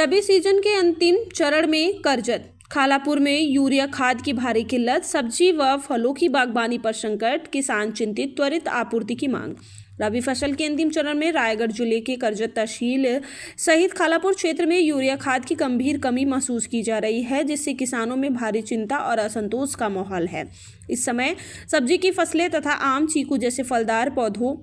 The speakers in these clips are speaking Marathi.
रबी सीजन के अंतिम चरण में करजत खालापुर में यूरिया खाद की भारी किल्लत, सब्जी व फलों की बागबानी पर संकट, किसान चिंतित, त्वरित आपूर्ति की मांग। रबी फसल के अंतिम चरण में रायगढ़ जिले के करजत तहसील सहित खालापुर क्षेत्र में यूरिया खाद की गंभीर कमी महसूस की जा रही है, जिससे किसानों में भारी चिंता और असंतोष का माहौल है। इस समय सब्जी की फसलें तथा आम, चीकू जैसे फलदार पौधों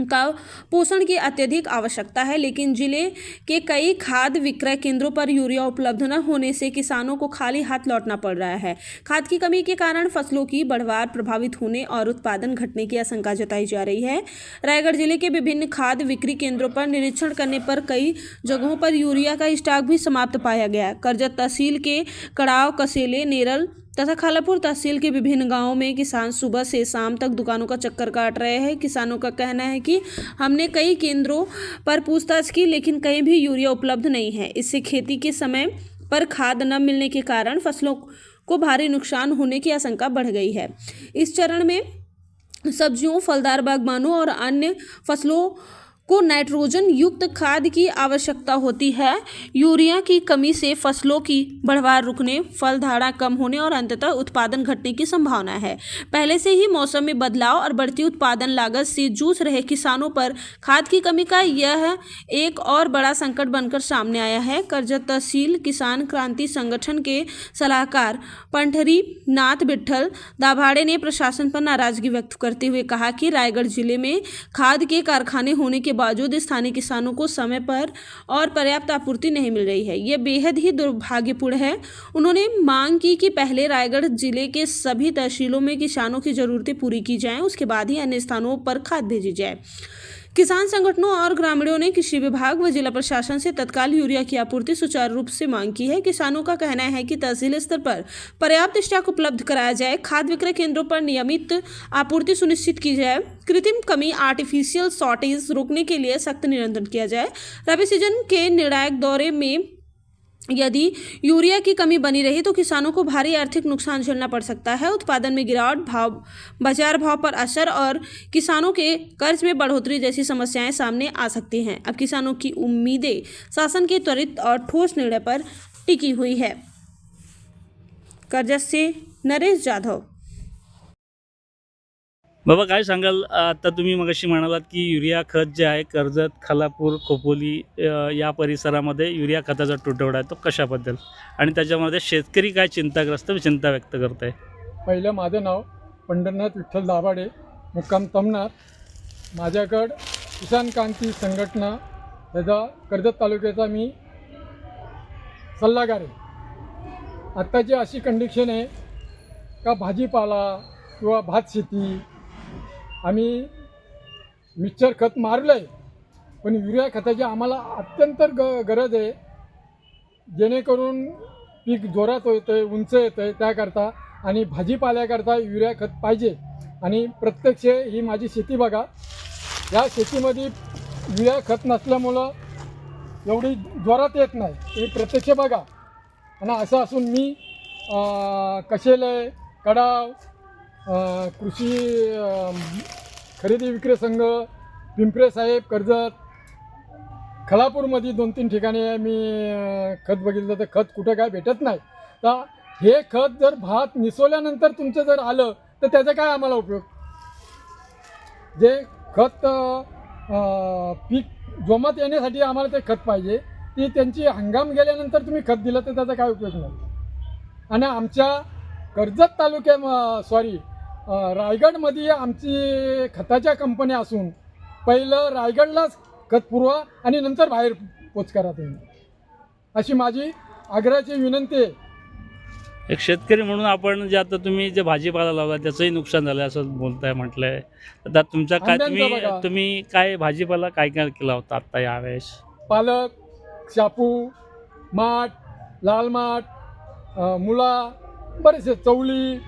का पोषण की अत्यधिक आवश्यकता है, लेकिन जिले के कई खाद विक्रय केंद्रों पर यूरिया उपलब्ध न होने से किसानों को खाली हाथ लौटना पड़ रहा है। खाद की कमी के कारण फसलों की बढ़वार प्रभावित होने और उत्पादन घटने की आशंका जताई जा रही है। रायगढ़ जिले के विभिन्न खाद बिक्री केंद्रों पर निरीक्षण करने पर कई जगहों पर यूरिया का स्टॉक भी समाप्त पाया गया। करजत तहसील के कड़ाव, कसेले, नेरल तथा खालापुर तहसील के विभिन्न गांवों में किसान सुबह से शाम तक दुकानों का चक्कर काट रहे हैं। किसानों का कहना है कि हमने कई केंद्रों पर पूछताछ की, लेकिन कहीं भी यूरिया उपलब्ध नहीं है। इससे खेती के समय पर खाद न मिलने के कारण फसलों को भारी नुकसान होने की आशंका बढ़ गई है। इस चरण में सब्जियों, फलदार बागवानों और अन्य फसलों को नाइट्रोजन युक्त खाद की आवश्यकता होती है। यूरिया की कमी से फसलों की बढ़वार रुकने, फल धारणा कम होने और अंततः उत्पादन घटने की संभावना है। पहले से ही मौसम में बदलाव और बढ़ती उत्पादन लागत से जूझ रहे किसानों पर खाद की कमी का यह एक और बड़ा संकट बनकर सामने आया है। करजत तहसील किसान क्रांति संगठन के सलाहकार पंढरी नाथ विठल दाभाड़े ने प्रशासन पर नाराजगी व्यक्त करते हुए कहा कि रायगढ़ जिले में खाद के कारखाने होने के बावजूद स्थानीय किसानों को समय पर और पर्याप्त आपूर्ति नहीं मिल रही है। यह बेहद ही दुर्भाग्यपूर्ण है। उन्होंने मांग की कि पहले रायगढ़ जिले के सभी तहसीलों में किसानों की जरूरतें पूरी की जाएं, उसके बाद ही अन्य स्थानों पर खाद भेजी जाए। किसान संगठनों और ग्रामीणों ने कृषि विभाग व जिला प्रशासन से तत्काल यूरिया की आपूर्ति सुचारू रूप से मांग की है। किसानों का कहना है कि तहसील स्तर पर पर्याप्त स्टॉक उपलब्ध कराया जाए, खाद विक्रय केंद्रों पर नियमित आपूर्ति सुनिश्चित की जाए, कृत्रिम कमी, आर्टिफिशियल शॉर्टेज रोकने के लिए सख्त नियंत्रण किया जाए। रबी सीजन के निर्णायक दौरे में यदि यूरिया की कमी बनी रही तो किसानों को भारी आर्थिक नुकसान झेलना पड़ सकता है। उत्पादन में गिरावट, बाजार भाव पर असर और किसानों के कर्ज में बढ़ोतरी जैसी समस्याएं सामने आ सकती हैं। अब किसानों की उम्मीदें शासन के त्वरित और ठोस निर्णय पर टिकी हुई है। करजत से नरेश जाधव। बाबा काय सांगाल, आता तुम्ही मगाशी म्हणालात की युरिया खत जे आहे कर्जत, खालापूर, खोपोली या परिसरामध्ये युरिया खताचा तुटवडा आहे, तो कशाबद्दल आणि त्याच्यामध्ये शेतकरी काय चिंताग्रस्त चिंता व्यक्त करत आहे? पहिलं माझं नाव पंढरनाथ विठ्ठल दाभाडे, मुक्काम तमनार. माझ्याकडं किसान क्रांती संघटना त्याचा कर्जत तालुक्याचा मी सल्लागार आहे. आत्ताची अशी कंडिशन आहे का भाजीपाला किंवा भात शेती आम्ही मिक्सर खत मारलं आहे, पण युरिया खताची आम्हाला अत्यंत गरज आहे, जेणेकरून पीक जोरात येतं आहे, उंच येतं आहे त्याकरता, आणि भाजीपाल्याकरता युरिया खत पाहिजे. आणि प्रत्यक्ष ही माझी शेती बघा, या शेतीमध्ये युरिया खत नसल्यामुळं एवढी जोरात येत नाही, हे प्रत्यक्ष बघा. आणि असं असून मी कशेले, कडाव, कृषी खरेदी विक्री संघ, पिंपरे साहेब, कर्जत, खालापूरमध्ये 2-3 ठिकाणी मी खत बघितलं तर खत कुठं काय भेटत नाही. तर हे खत जर भात निसवल्यानंतर तुमचं जर आलं तर त्याचा काय आम्हाला उपयोग? जे खत पीक जोमात येण्यासाठी आम्हाला ते खत पाहिजे, ती त्यांची हंगाम गेल्यानंतर तुम्ही खत दिलं तर त्याचा काय उपयोग नाही. आणि आमच्या कर्जत रायगडमध्ये आमची खताच्या कंपन्या असून पहिलं रायगडलाच खत पुरवा आणि नंतर बाहेर पोच करा तुम्ही, अशी माझी आग्रहाची विनंती आहे. एक शेतकरी म्हणून आपण जे आता तुम्ही जे भाजीपाला लावला त्याचंही नुकसान झालं असं बोलताय, म्हटलंय. आता तुमचा काय तुम्ही काय भाजीपाला काय काय केला होता आता यावेळेस? पालक, शापू, माठ, लाल माठ, मुळा, बरेचसे, चवली,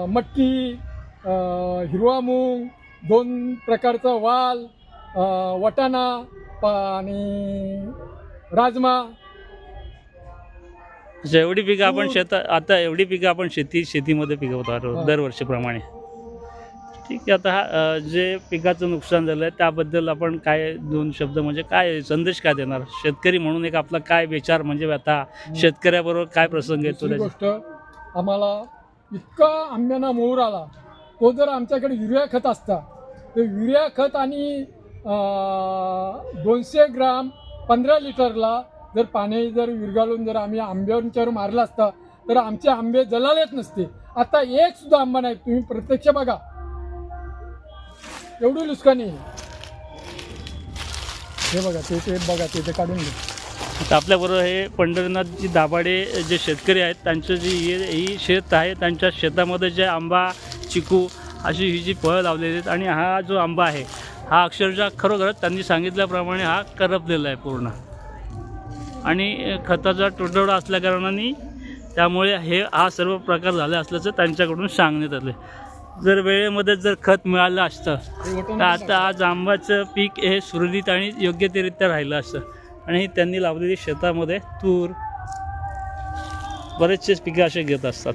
मटकी, हिरवा मूग, 2 प्रकारचा वाल, वटाणा आणि राजमा. एवढी पिकं आपण आता एवढी पिकं आपण शेतीमध्ये पिकवतो दरवर्षीप्रमाणे. ठीक आहे. आता जे पिकाचं नुकसान झालं आहे त्याबद्दल आपण काय 2 शब्द म्हणजे काय संदेश काय देणार? शेतकरी म्हणून एक आपला काय विचार म्हणजे व्यथा, शेतकऱ्याबरोबर काय प्रसंग येतो दुसरी त्याचा? गोष्ट, आम्हाला इतका आंब्याना मोहर आला, तो जर आमच्याकडे युरिया खत असता तर युरिया खत आणि 200 ग्राम 15 लिटरला जर पाणी जर विरघळून जर आम्ही आंब्यांच्यावर मारला असता तर आमचे आंबे जळालेच नसते. आता एक सुद्धा आंबा नाही, तुम्ही प्रत्यक्ष बघा, एवढी नुकसानी आहे. हे बघा, ते बघा, ते काढून घे. आता आपल्याबरोबर हे पंढरीनाथजी दाभाडे जे शेतकरी आहेत त्यांचं ही शेत आहे. त्यांच्या शेतामध्ये जे आंबा, चिकू अशी ही जी फळं लावलेली आहेत आणि हा जो आंबा आहे हा अक्षरशः खरोखरच त्यांनी सांगितल्याप्रमाणे हा करपलेला आहे पूर्ण आणि खताचा तुटवडा असल्याकारणाने त्यामुळे हा सर्व प्रकार झाला असल्याचं त्यांच्याकडून सांगण्यात आलं. जर वेळेमध्ये जर खत मिळालं असतं तर आता आज आंब्याचं पीक हे सुरळीत आणि योग्यतेरित्या राहिलं असतं. आणि त्यांनी लावलेली शेतामध्ये तूर बरेचसे पिकं असे घेत असतात.